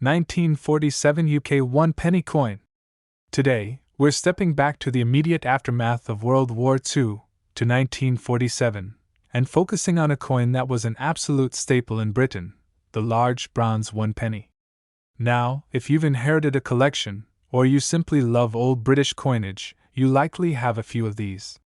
1947 UK 1 penny coin. Today, we're stepping back to the immediate aftermath of World War II, to 1947, and focusing on a coin that was an absolute staple in Britain, the large bronze 1 penny. Now, if you've inherited a collection, or you simply love old British coinage, you likely have a few of these.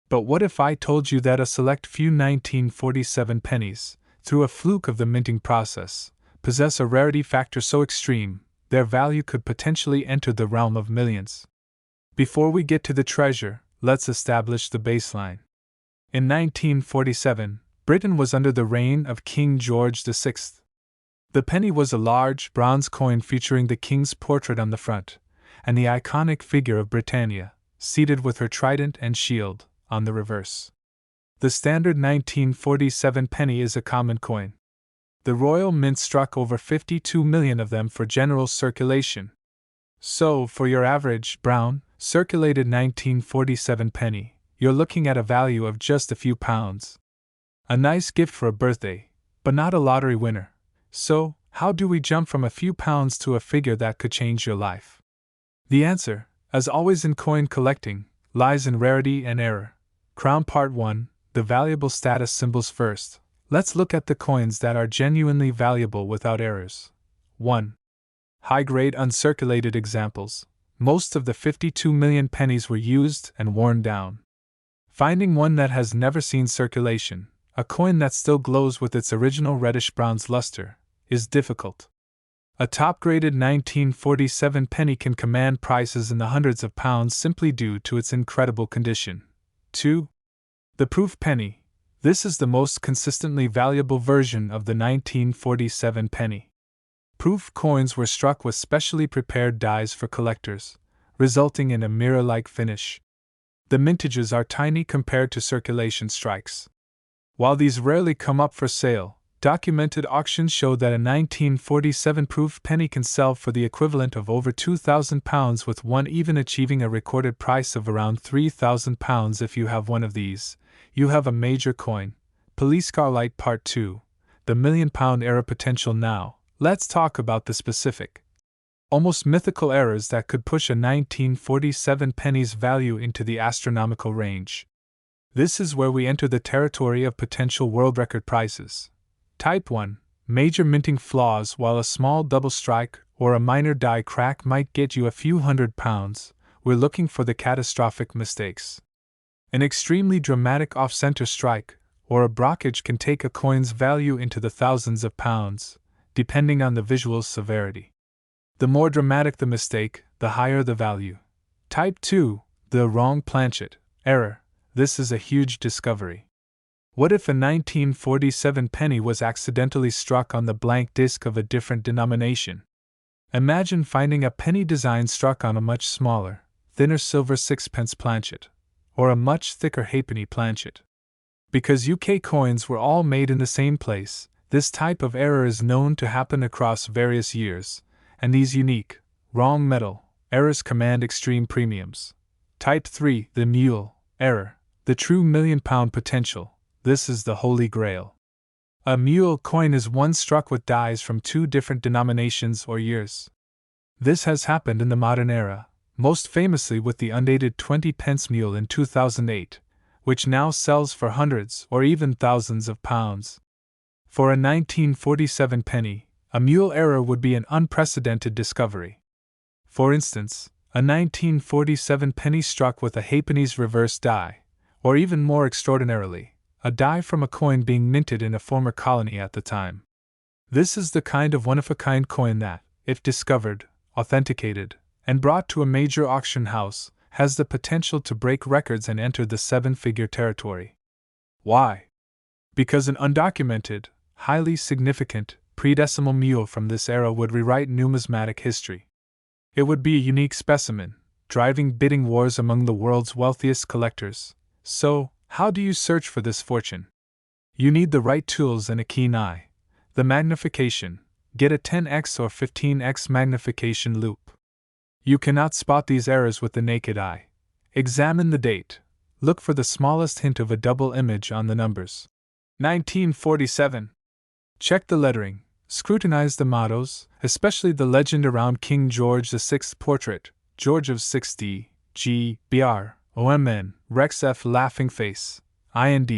But what if I told you that a select few 1947 pennies, through a fluke of the minting process, possess a rarity factor so extreme, their value could potentially enter the realm of millions? Before we get to the treasure, let's establish the baseline. In 1947, Britain was under the reign of King George VI. The penny was a large, bronze coin featuring the king's portrait on the front, and the iconic figure of Britannia, seated with her trident and shield, on the reverse. The standard 1947 penny is a common coin. The Royal Mint struck over 52 million of them for general circulation. So, for your average, brown, circulated 1947 penny, you're looking at a value of just a few pounds. A nice gift for a birthday, but not a lottery winner. So, how do we jump from a few pounds to a figure that could change your life? The answer, as always in coin collecting, lies in rarity and error. Crown Part 1, the valuable status symbols first. Let's look at the coins that are genuinely valuable without errors. 1. High-grade uncirculated examples. Most of the 52 million pennies were used and worn down. Finding one that has never seen circulation, a coin that still glows with its original reddish-bronze luster, is difficult. A top-graded 1947 penny can command prices in the hundreds of pounds simply due to its incredible condition. 2. The proof penny. This is the most consistently valuable version of the 1947 penny. Proof coins were struck with specially prepared dies for collectors, resulting in a mirror-like finish. The mintages are tiny compared to circulation strikes. While these rarely come up for sale, documented auctions show that a 1947 proof penny can sell for the equivalent of over £2,000, with one even achieving a recorded price of around £3,000. If you have one of these, you have a major coin. Police Car Light Part 2, the £1 million era potential. Now, let's talk about the specific, almost mythical errors that could push a 1947 penny's value into the astronomical range. This is where we enter the territory of potential world record prices. Type 1. Major minting flaws. While a small double strike or a minor die crack might get you a few £100s, we're looking for the catastrophic mistakes. An extremely dramatic off-center strike or a blockage can take a coin's value into the thousands of pounds, depending on the visual's severity. The more dramatic the mistake, the higher the value. Type 2. The wrong planchet. Error. This is a huge discovery. What if a 1947 penny was accidentally struck on the blank disc of a different denomination? Imagine finding a penny design struck on a much smaller, thinner silver sixpence planchet, or a much thicker halfpenny planchet. Because UK coins were all made in the same place, this type of error is known to happen across various years, and these unique, wrong metal errors command extreme premiums. Type 3. The mule error. The true £1 million potential. This is the holy grail. A mule coin is one struck with dies from two different denominations or years. This has happened in the modern era, most famously with the undated 20p mule in 2008, which now sells for hundreds or even thousands of pounds. For a 1947 penny, a mule error would be an unprecedented discovery. For instance, a 1947 penny struck with a halfpenny's reverse die, or even more extraordinarily, a die from a coin being minted in a former colony at the time. This is the kind of one-of-a-kind coin that, if discovered, authenticated, and brought to a major auction house, has the potential to break records and enter the seven-figure territory. Why? Because an undocumented, highly significant, pre-decimal mule from this era would rewrite numismatic history. It would be a unique specimen, driving bidding wars among the world's wealthiest collectors. So, how do you search for this fortune? You need the right tools and a keen eye. The magnification. Get a 10x or 15x magnification loupe. You cannot spot these errors with the naked eye. Examine the date. Look for the smallest hint of a double image on the numbers. 1947. Check the lettering. Scrutinize the mottos, especially the legend around King George VI's portrait, George of 60, G, BR, OMN, Rex F laughing face, IND,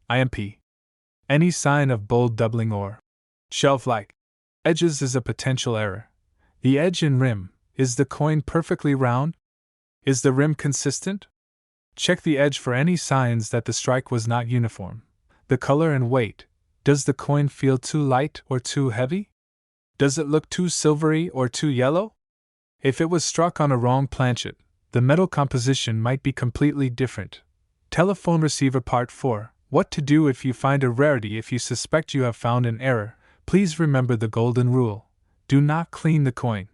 IMP. Any sign of bold doubling or shelf-like edges is a potential error. The edge and rim, is the coin perfectly round? Is the rim consistent? Check the edge for any signs that the strike was not uniform. The color and weight, does the coin feel too light or too heavy? Does it look too silvery or too yellow? If it was struck on a wrong planchet, the metal composition might be completely different. Telephone receiver part 4. What to do if you find a rarity. If you suspect you have found an error, please remember the golden rule. Do not clean the coin.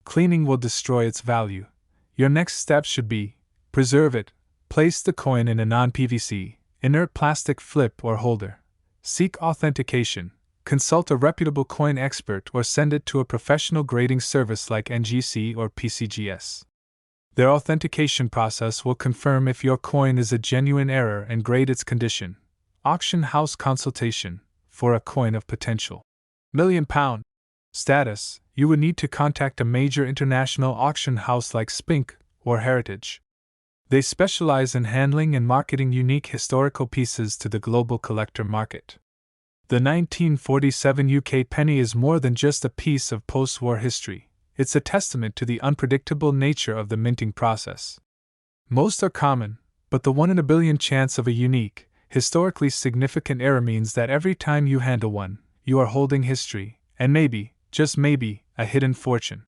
Cleaning will destroy its value. Your next step should be, preserve it. Place the coin in a non-PVC, inert plastic flip or holder. Seek authentication. Consult a reputable coin expert or send it to a professional grading service like NGC or PCGS. Their authentication process will confirm if your coin is a genuine error and grade its condition. Auction house consultation. For a coin of potential £1,000,000 status, you would need to contact a major international auction house like Spink or Heritage. They specialize in handling and marketing unique historical pieces to the global collector market. The 1947 UK penny is more than just a piece of post-war history. It's a testament to the unpredictable nature of the minting process. Most are common, but the 1 in a billion chance of a unique, historically significant error means that every time you handle one, you are holding history, and maybe, just maybe, a hidden fortune.